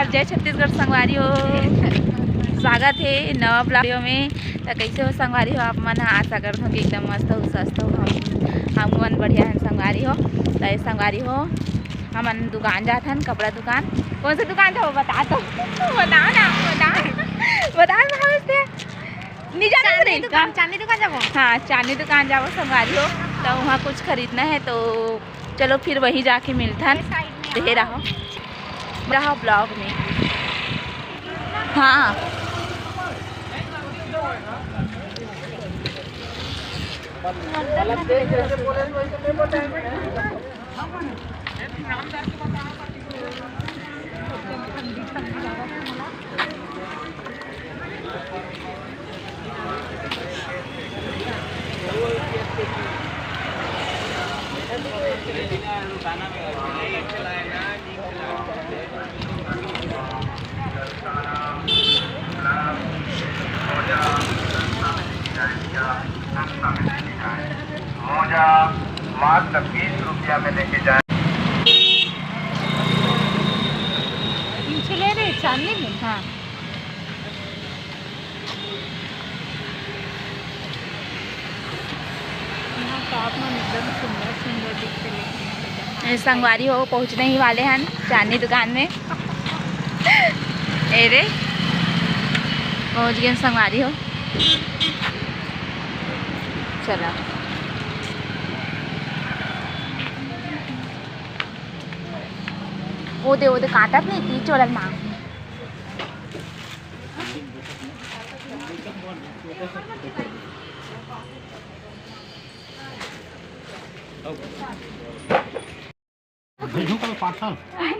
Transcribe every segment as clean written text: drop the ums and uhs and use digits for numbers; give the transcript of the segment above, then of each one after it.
जय छत्तीसगढ़ संगवारी हो, स्वागत है नवा वीडियो में। तो कैसे हो संगवारी हो आप मन? आशा करता हूँ कि एकदम मस्त हो, स्वस्थ हो। हम मन बढ़िया हैं संगवारी हो। तो ये संगवारी हो हमन दुकान जात हन, कपड़ा दुकान। कौन सा दुकान था वो बता तो बताओ ना, बताओ नहीं जाना चांदी दुकान जाबो। हाँ चांदी दुकान जाबो संगवारी हो। तो वहाँ कुछ खरीदना है तो चलो फिर वहीं जाके मिलथन। दे रहा ब्लॉग में। हाँ मोजा मात्र 20 रुपया में लेके जाए। पीछे ले रहे चांदी में। हाँ एकदम सुंदर सुंदर दिखते। संगवारी हो पहुंचने ही वाले हैं चांदी दुकान में। अरे पहुंच गए संगवारी हो। चलो वो दे काटत नहीं थी चोलल माँ।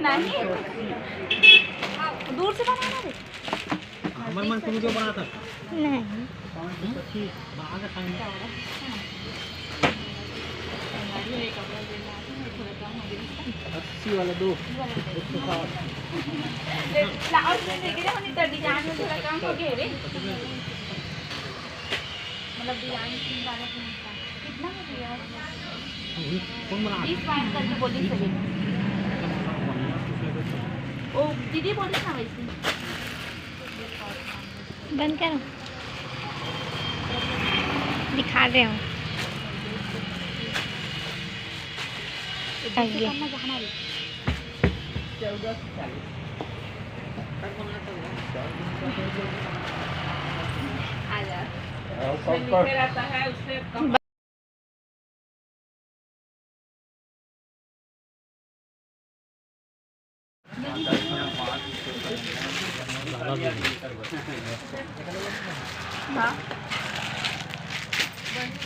नहीं दूर से बनाना रे। हमर मन से वीडियो बनाता नहीं अस्सी वाला दो मतलब डिजाइन कितना कौन बना करके बोली सही। ओ दीदी बोली ना वैसे बंद करो, दिखा रहे हो।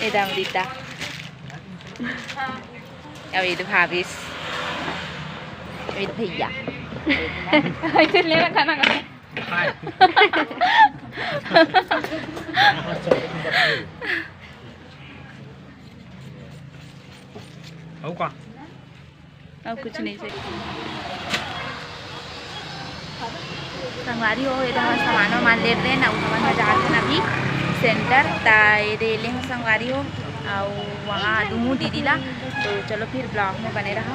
Edam Rita. Itu habis. Itu भैया। itu lewat kanan kan? होगा अब कुछ नहीं चाहिए संगवारी हो। इधर सामान ले रहे ना उधर जाते हैं अभी सेंटर रेले में संगवारी हो और वहाँ दूमू दीदी ला। तो चलो फिर ब्लॉग में बने रहा।